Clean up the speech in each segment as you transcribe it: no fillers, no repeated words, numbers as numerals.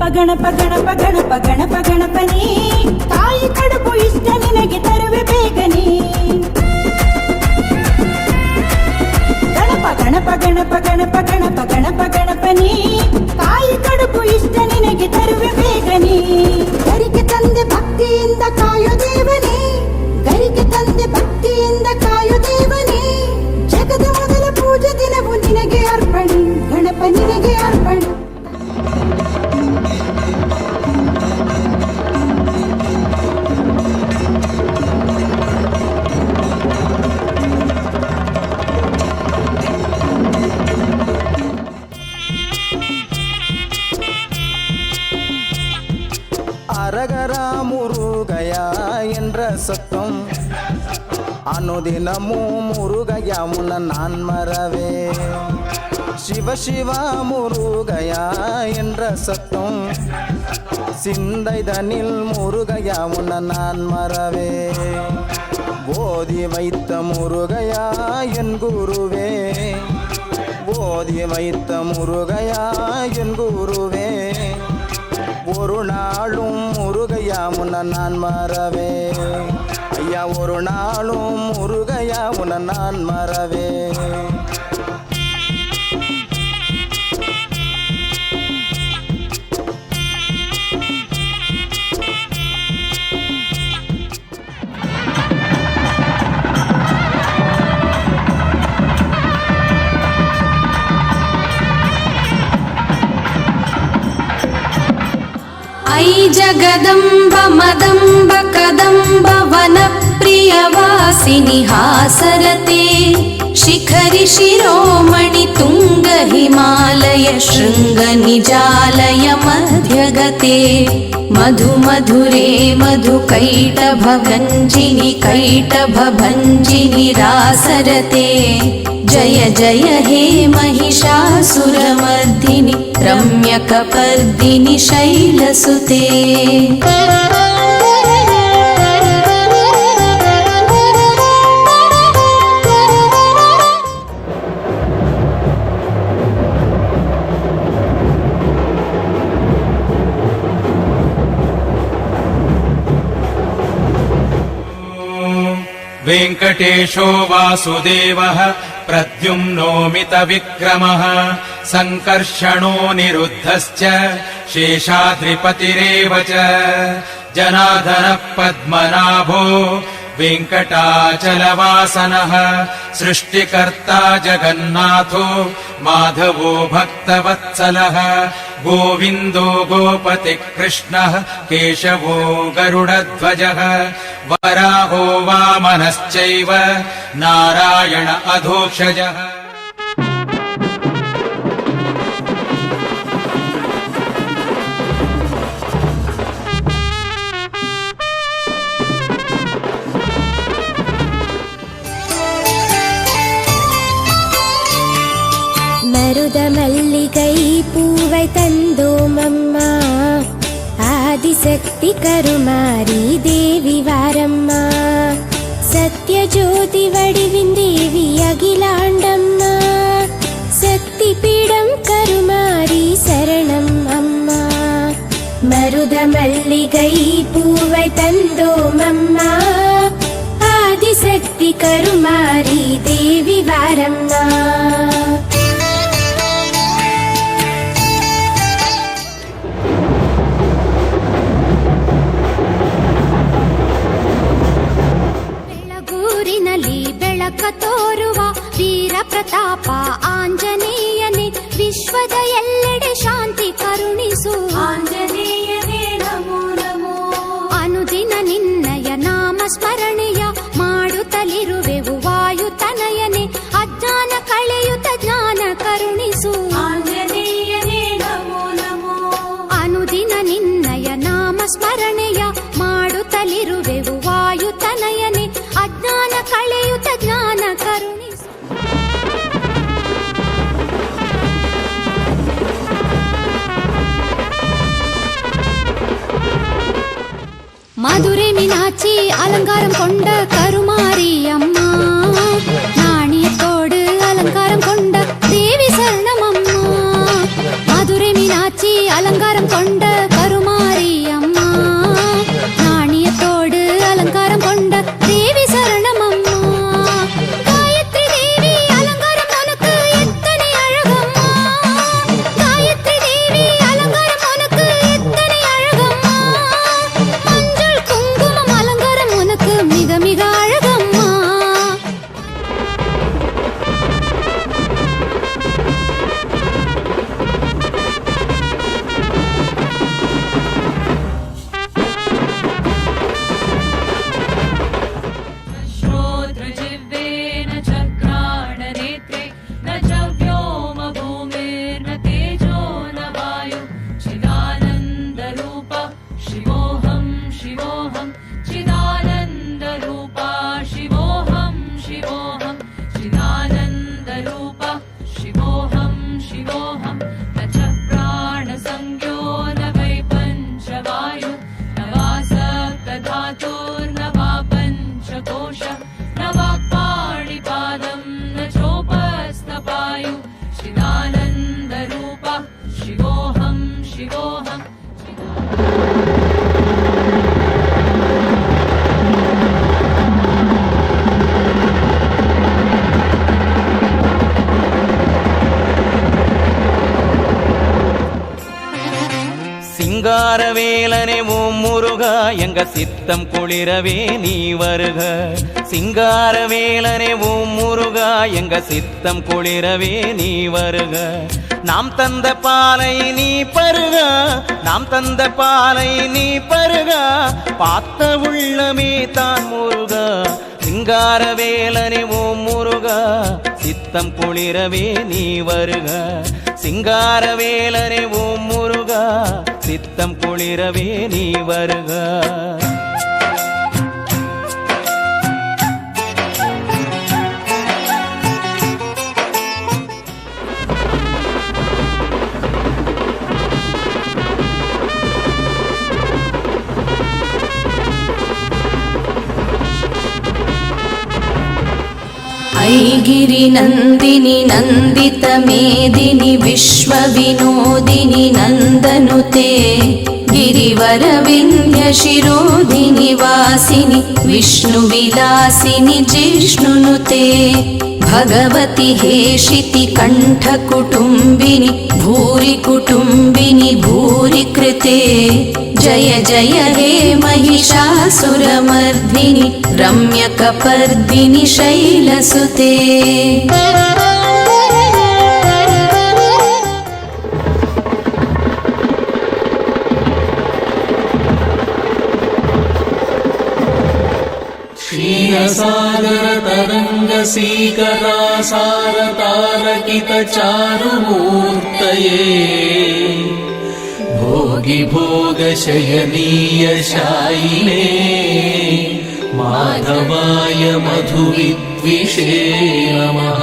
ಗಣಪ ಗಣಪ ಗಣಪ ಗಣಪ ಗಣಪ ಗಣಪನಿ ತಾಯಿ ಕಡುಬು ಇಷ್ಟ ನಿನಗೆ ತರುವೆ ಬೇಗನೆ. ಗಣಪ ಗಣಪ ಗಣಪ ಗಣಪ ಗಣಪ ಗಣಪ ಗಣಪನಿ ತಾಯಿ ಕಡುಬು ಇಷ್ಟ ನಿನಗೆ ತರುವೆ ಬೇಗನೆ. ಗರಿಗೆ ತಂದೆ ಭಕ್ತಿಯಿಂದ ಕಾಯೋ ದೇವನೇ, ಗರಿಗೆ ತಂದೆ ಭಕ್ತಿಯಿಂದ ಕಾಯೋ ದೇವನೇ. ಜಗದ ಮೊದಲ ಪೂಜೆ ದಿನವು ನಿನಗೆ ಅರ್ಪಣೆ, ಗಣಪ ನಿನಗೆ ಅರ್ಪಣೆ. அரகரா முருகையா என்ற சத்தம் அனுதினமும் முருகையா முன்ன நான் மறவே. சிவ சிவா முருகையா என்ற சத்தம் சிந்தைதனில் முருகையா முன்ன நான் மறவே. போதி வைத்த முருகையா என் குருவே, போதி வைத்த முருகையா என் குருவே. ஒரு நாளும் முருகையா முன்ன நான் மறவே. ஐயா ஒரு நாளும் முருகையா முன்ன நான் மறவே. ऐ जगदम्ब मदम्ब कदम्ब वनप्रियवासिनि हासरते. शिखरि शिरोमणि तुंग हिमालय शृंग निजालय मध्यगते. मधु मधुरे मधु कैटभ गञ्जिनि कैटभ भञ्जिनि रासरते. जय जय हे महिषासुरमर्दिनि रम्यकपर्दिनि शैलसुते. वेङ्कटेशो वासुदेवः प्रद्युम्नोमितविक्रमः सङ्कर्षणो निरुद्धश्च शेषाद्रिपतिरेव च. जनार्दनः पद्मनाभो वेङ्कटाचलवासनः सृष्टिकर्ता जगन्नाथो माधवो भक्तवत्सलः. गोविन्दो गोपतिः कृष्णः केशवो गरुडध्वजः. वराहो वामनश्चैव नारायण अधोक्षजः. மருத மல்லிகை பூவை தந்தோம் அம்மா, ஆதிசக்தி கருமாரி தேவி வாரம்மா. சத்ய ஜோதி வடிவின் தேவி அகிலாண்டம்மா, சக்தி பீடம் கருமாரி சரணம் அம்மா. மருத மல்லிகை பூவை தந்தோம் அம்மா, ஆதிசக்தி கருமாரி தேவி வாரம்மா. ಬೆಳಕ ತೋರುವ ವೀರ ಪ್ರತಾಪ ಆಂಜನೇಯನೇ, ವಿಶ್ವದ ಎಲ್ಲೆಡೆ ಶಾಂತಿ ಕರುಣಿಸು ಆಂಜನೇಯನೇ ನಮೋ ನಮೋ. ಅನುದಿನ ನಿನ್ನಯ ನಾಮ ಸ್ಮರಣೆಯ ಮಾಡುತ್ತಲಿರುವೆವು ವಾಯುತನಯನೇ, ಅಜ್ಞಾನ ಕಳೆಯುತ್ತ ಜ್ಞಾನ ಕರುಣಿಸು ಆಂಜನೇಯನೇ ನಮೋ ನಮೋ. ಅನುದಿನ ನಿನ್ನಯ ನಾಮ ಸ್ಮರಣೆಯ ಮಾಡುತ್ತಲಿರುವೆವು ವಾಯುತನಯನೇ, ಅಜ್ಞಾನ ಕಳೆಯುತ್ತ ಜ್ಞಾನ ಕರುಣಿಸು. மதுரை மீனாட்சி அலங்காரம் கொண்ட கருமாரி அம்மா, நாணயத்தோடு அலங்காரம் கொண்ட தேவி சரணம் அம்மா. மதுரை மீனாட்சி அலங்காரம் கொண்ட சிங்காரவேலனே ஓம் முருகா எங்க சித்தம் குளிரவே நீ வருக. சிங்காரவேலனே ஓம் முருகா எங்க சித்தம் குளிரவே நீ வருக. நாம் தந்த பாலை நீ பருக, நாம் தந்த பாலை நீ பருக, பார்த்த உள்ளமே தான் முருகா. சிங்காரவேலனே ஓம் முருகா சித்தம் குளிரவே நீ வருக. சிங்காரவேலனே ஓம் முருகா சித்தம் குளிரவே நீ வருக. ऐगिरि नन्दिनि नन्दित मेदिनि विश्वविनोदिनि नन्दनुते गिरिवरविन्ध्य शिरोधिनि वासिनि विष्णुविलासिनि जिष्णुनुते भगवति हेशिति कण्ठकुटुम्बिनि भूरि कुटुम्बिनि भूरि कृते जय जय हे महिषासुरमर्दिनि रम्यकपर्दिनि शैलसुते. क्षीरसागरतरङ्गसीकरासारतारकितचारुमूर्तये भोगिभोगशयनीयशायिने माधवाय मधुविद्विषे नमः.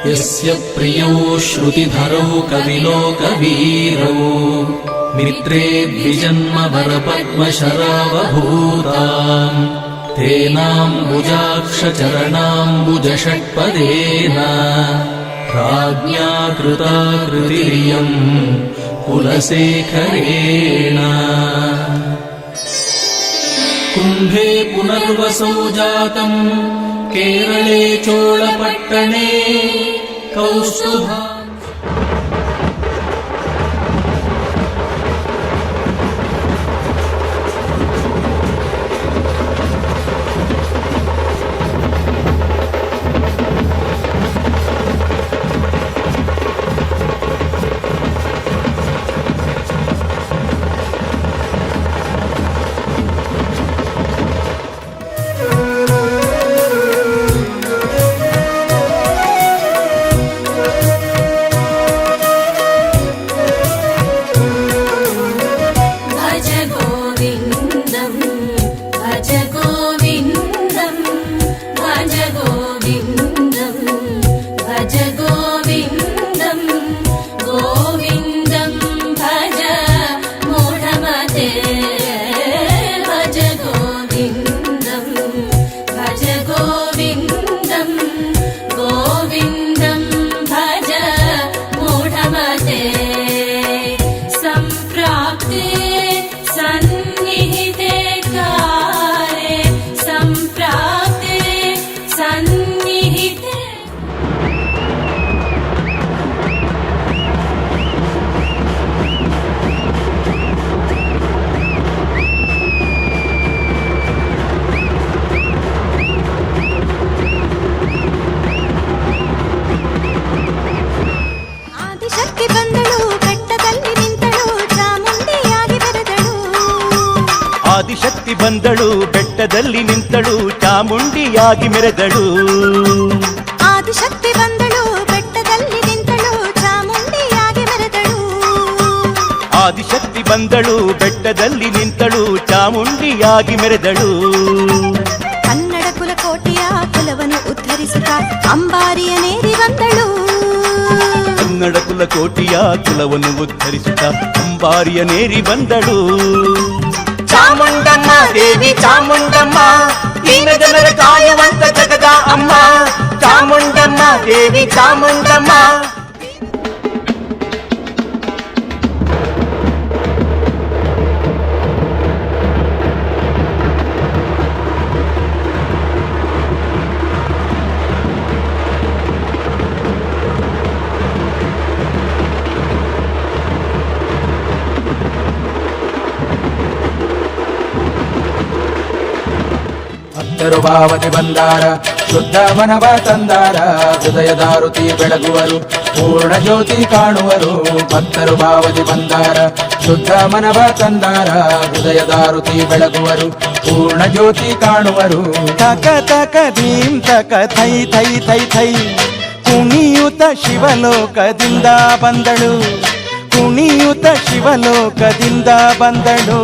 यस्य प्रियौ श्रुतिधरौ कविलोकवीरौ मित्रे द्विजन्मवरपद्मशरावभूताम् तेनाम्बुजाक्षचरणाम्बुजषट्पदेन राज्ञा कृता कृतिर्यम् कुलशेखरेण. कुम्भे पुनर्वसौ जातम् केरळे चोळपट्टणे कौस्तुभा ಆದಿಶಕ್ತಿ ಬಂದಳು ಬೆಟ್ಟದಲ್ಲಿ ನಿಂತಳು ಚಾಮುಂಡಿಯಾಗಿ ಮೆರೆದಳು. ಆದಿಶಕ್ತಿ ಬಂದಳು ಬೆಟ್ಟದಲ್ಲಿ ನಿಂತಳು ಚಾಮುಂಡಿಯಾಗಿ ಮೆರೆದಳು. ಆದಿಶಕ್ತಿ ಬಂದಳು ಬೆಟ್ಟದಲ್ಲಿ ನಿಂತಳು ಚಾಮುಂಡಿಯಾಗಿ ಮೆರೆದಳು. ಕನ್ನಡ ಕುಲಕೋಟೆಯ ಕುಲವನ್ನು ಉದ್ಧರಿಸುತ್ತ ಅಂಬಾರಿಯನೇರಿ ಬಂದಳು. ಕನ್ನಡ ಕುಲಕೋಟೆಯ ಕುಲವನ್ನು ಉದ್ಧರಿಸುತ್ತ ಅಂಬಾರಿಯನೇರಿ ಬಂದಳು. ಚಾಮುಂಡಮ್ಮ ದೇವಿ ಚಾಮುಂಡಮ್ಮ ದೀನ ಜನರ ಕಾಯುವಂತ ಜಗದ ಅಮ್ಮ. ಚಾಮುಂಡಮ್ಮ ದೇವಿ ಚಾಮುಂಡಮ್ಮ. ಭಕ್ತರು ಭಾವದಿ ಬಂದಾರ ಶುದ್ಧ ಮನವ ತಂದಾರ ಹೃದಯದಾರುತಿ ಬೆಳಗುವರು ಪೂರ್ಣ ಜ್ಯೋತಿ ಕಾಣುವರು ಭಕ್ತರು ಭಾವದಿ ಬಂದಾರ ಶುದ್ಧ ಮನವ ತಂದಾರ ಹೃದಯದಾರುತಿ ಬೆಳಗುವರು ಪೂರ್ಣ ಜ್ಯೋತಿ ಕಾಣುವರು ತಕ ತಕ ಧೀಂ ತಕ ಥೈ ಥೈ ಥೈ ಥೈ ಕುಣಿಯುತ ಶಿವಲೋಕದಿಂದ ಬಂದಳು ಕುಣಿಯುತ ಶಿವಲೋಕದಿಂದ ಬಂದಳು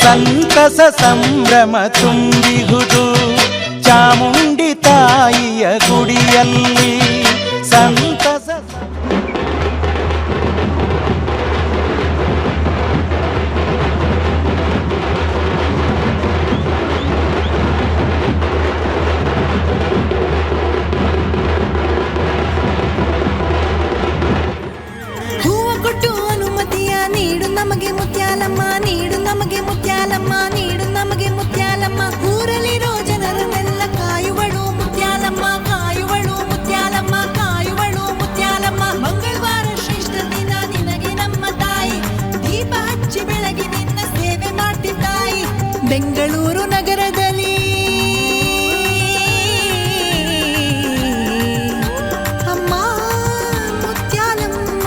ಸಂತಸ ಸಂಭ್ರಮ ತುಂಬಿಹುದು ಚಾಮುಂಡಿ ತಾಯಿಯ ಗುಡಿಯಲ್ಲಿ ಸಂತಸ ಹೂವ ಕೊಟ್ಟು ಅನುಮತಿಯ ನೀಡು ನಮಗೆ ಮುತ್ಯಾಲಮ್ಮ ನೀಡು ನಮಗೆ ಮುತ್ಯಾಲಮ್ಮ ನೀಡು ನಮಗೆ ಮುತ್ಯಾಲಮ್ಮ ಊರಲ್ಲಿರೋ ಜನರನ್ನೆಲ್ಲ ಕಾಯುವಳು ಮುತ್ಯಾಲಮ್ಮ ಕಾಯುವಳು ಮುತ್ಯಾಲಮ್ಮ ಕಾಯುವಳು ಮುತ್ಯಾಲಮ್ಮ ಮಂಗಳವಾರ ಶ್ರೇಷ್ಠ ದಿನ ನಿನಗೆ ನಮ್ಮ ತಾಯಿ ದೀಪ ಹಚ್ಚಿ ಬೆಳಗಿ ನಿನ್ನ ಸೇವೆ ಮಾಡ್ತಿದ್ದಾಯಿ ಬೆಂಗಳೂರು ನಗರದಲ್ಲಿ ಅಮ್ಮ ಮುತ್ಯಾಲಮ್ಮ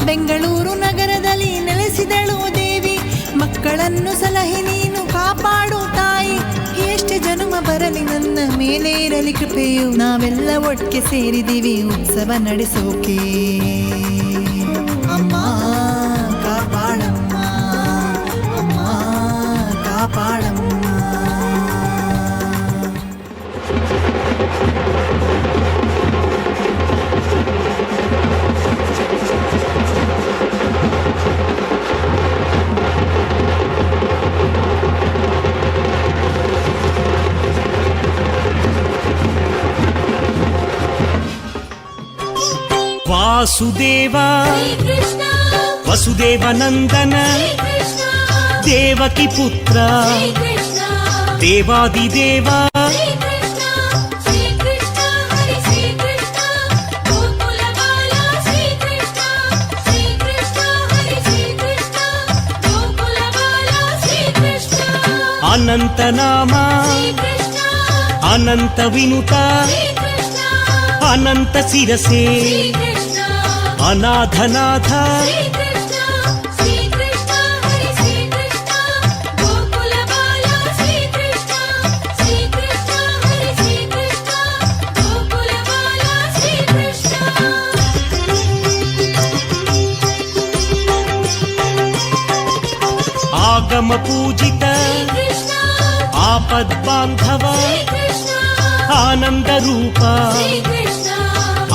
ಬೆಂಗಳೂರು ನಗರದಲ್ಲಿ ನೆಲೆಸಿದಳು ದೇವಿ ಮಕ್ಕಳನ್ನು ಸಲಹೆ ನೀನು ಕಾಪಾಡು ತಾಯಿ ಎಷ್ಟೇ ಜನ್ಮ ಬರಲಿ ನನ್ನ ಮೇಲೆ ಇರಲಿ ಕೃಪೆಯು ನಾವೆಲ್ಲ ಒಟ್ಟಿಗೆ ಸೇರಿದೀವಿ ಉತ್ಸವ ನಡೆಸೋಕೆ ಅಮ್ಮ ಕಾಪಾಡಮ್ಮ ಅಮ್ಮ ಕಾಪಾಡಮ್ಮ ವಾಸುದೇವ ವಸುದೇವನಂದನ ದೇವಕಿ ಪುತ್ರ ದೇವಾದಿದೇವ ಅನಂತ ನಾಮ ಅನಂತ ವಿನುತ ಅನಂತ ಶಿರಸೆ ಅನಾಥನಾಥ ಆಗಮ ಪೂಜಿತ ಆಪದ್ ಬಾಂಧವ ಆನಂದ ರೂಪ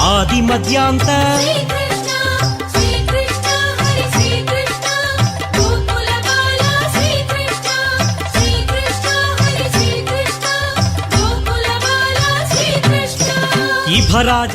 ಆದಿ ಮಧ್ಯಾಂತ ಇಭರಾಜ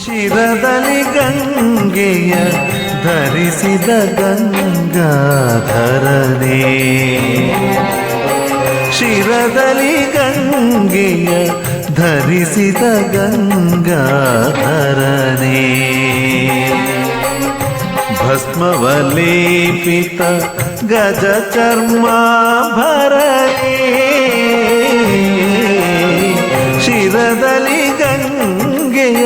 ಶಿರದಲ್ಲಿ ಗಂಗೆಯ ಧರಿಸಿದ ಗಂಗಾಧರನೇ ಶಿರದಲ್ಲಿ ಗಂಗೆಯ ಧರಿಸಿದ ಗಂಗಾಧರನೇ ಭಸ್ಮವಲೇಪಿತ ಗಜ ಚರ್ಮಾಭರಣೇ ಶಿರದಲ್ಲಿ ಗಂಗೆಯ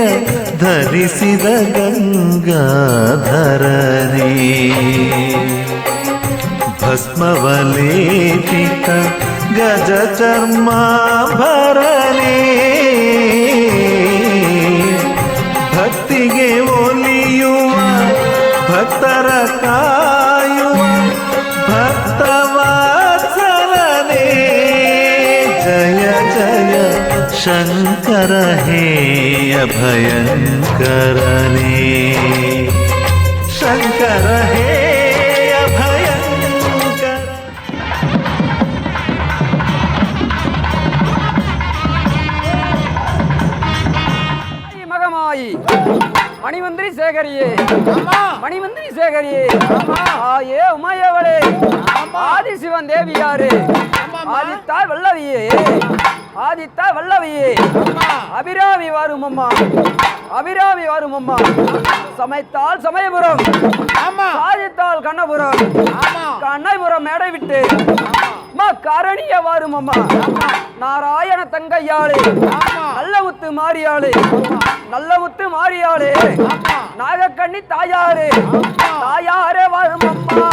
ಧರಿಸಿದ ಗಂಗಾಧರನೇ ಭಸ್ಮವಲೇಪಿತ ಗಜ ಚರ್ಮಾಭರಣೇ ಭಕ್ತಿಗೆ ಒಲಿಯುವ ಭಕ್ತರ ಕಾಯುವ ಭಕ್ತವಾತ್ಸಲನೇ ಜಯ ಜಯ ಶಂಕರ ಹೇ ಅಭಯಂಕರನೇ ಶಂಕರ ಹೇ ಅಭಯಂಕರ. மகமாயி மணிமந்திரி சேகரியே மணிமந்திரி சேகரியே ஆயே உமையவளே ஆதி சிவன் தேவியாரே ஆதித்தாய் வல்லவியே ஆதித்தாய் வல்லவியே அபிராமி வரும் அம்மா அபிராமி வரும் அம்மா சமைத்தால் சமயபுரம் சாதித்தால் கண்ணபுரம் கண்ணபுரம் மேடை விட்டு அம்மா காரணிய வரும் அம்மா நாராயண தங்கையாளே நல்ல முத்து மாறியாளே நல்ல முத்து மாறியாளே நாகக்கண்ணி தாயாரே தாயாரே வரும் அம்மா